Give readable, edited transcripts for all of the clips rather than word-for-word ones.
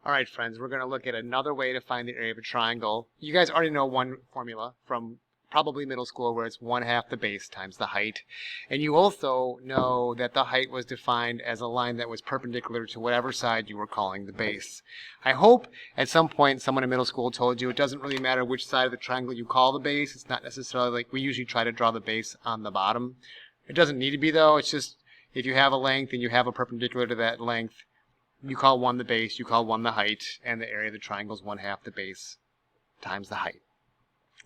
All right, friends, we're going to look at another way to find the area of a triangle. You guys already know one formula from probably middle school where it's 1/2 the base times the height. And you also know that the height was defined as a line that was perpendicular to whatever side you were calling the base. I hope at some point someone in middle school told you it doesn't really matter which side of the triangle you call the base. It's not necessarily like we usually try to draw the base on the bottom. It doesn't need to be though. It's just if you have a length and you have a perpendicular to that length, you call one the base, you call one the height, and the area of the triangle is 1/2 the base times the height.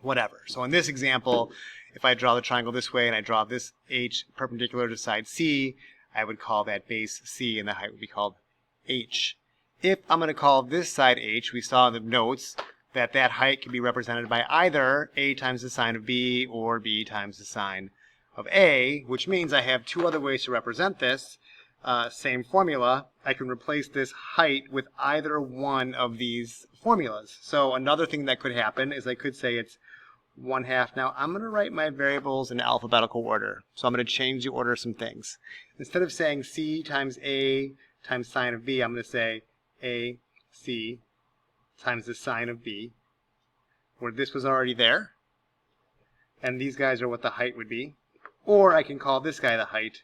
Whatever. So in this example, if I draw the triangle this way and I draw this H perpendicular to side C, I would call that base C and the height would be called H. If I'm going to call this side H, we saw in the notes that that height can be represented by either A times the sine of B or B times the sine of A, which means I have two other ways to represent this. Same formula, I can replace this height with either one of these formulas. So another thing that could happen is I could say it's 1/2. Now I'm going to write my variables in alphabetical order. So I'm going to change the order of some things. Instead of saying C times A times sine of B, I'm going to say AC times the sine of B, where this was already there. And these guys are what the height would be. Or I can call this guy the height,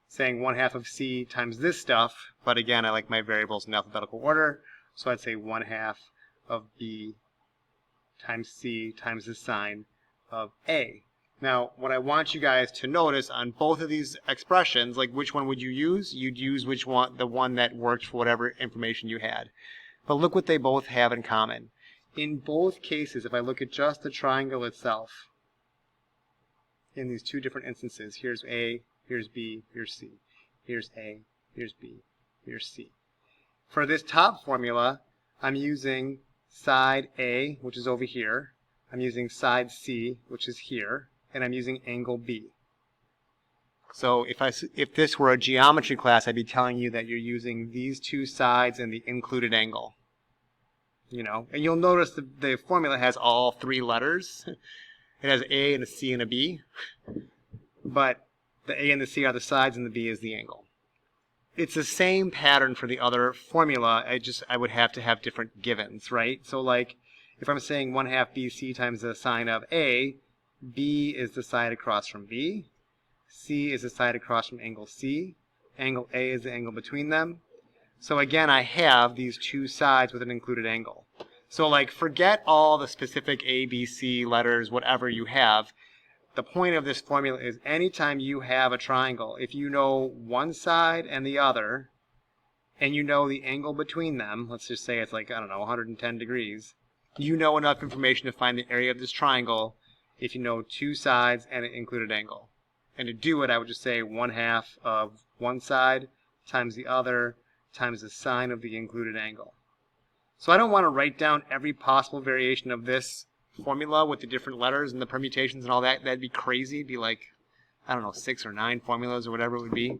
saying 1/2 of C times this stuff, but again, I like my variables in alphabetical order, so I'd say 1/2 of B times C times the sine of A. Now, what I want you guys to notice on both of these expressions, like which one would you use? You'd use which one, the one that worked for whatever information you had. But look what they both have in common. In both cases, if I look at just the triangle itself, in these two different instances, here's A, here's B, here's C. Here's A, here's B, here's C. For this top formula, I'm using side A, which is over here. I'm using side C, which is here. And I'm using angle B. So if this were a geometry class, I'd be telling you that you're using these two sides and the included angle. You know, and you'll notice the formula has all three letters. It has A and a C and a B. But the A and the C are the sides and the B is the angle. It's the same pattern for the other formula. I would have to have different givens, right? So like if I'm saying 1/2 BC times the sine of A, B is the side across from B, C is the side across from angle C, angle A is the angle between them. So again, I have these two sides with an included angle. So like forget all the specific A, B, C letters, whatever you have. The point of this formula is anytime you have a triangle, if you know one side and the other, and you know the angle between them, let's just say it's like, I don't know, 110 degrees, you know enough information to find the area of this triangle if you know two sides and an included angle. And to do it, I would just say 1/2 of one side times the other times the sine of the included angle. So I don't want to write down every possible variation of this formula with the different letters and the permutations and all that. That'd be crazy. It'd be like, I don't know, 6 or 9 formulas or whatever it would be.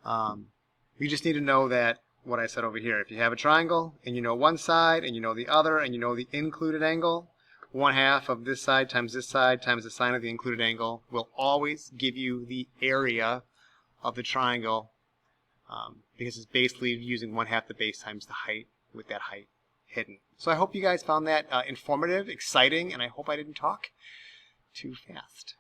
You just need to know that what I said over here. If you have a triangle and you know one side and you know the other and you know the included angle, 1/2 of this side times the sine of the included angle will always give you the area of the triangle, because it's basically using 1/2 the base times the height with that height hidden. So I hope you guys found that informative, exciting, and I hope I didn't talk too fast.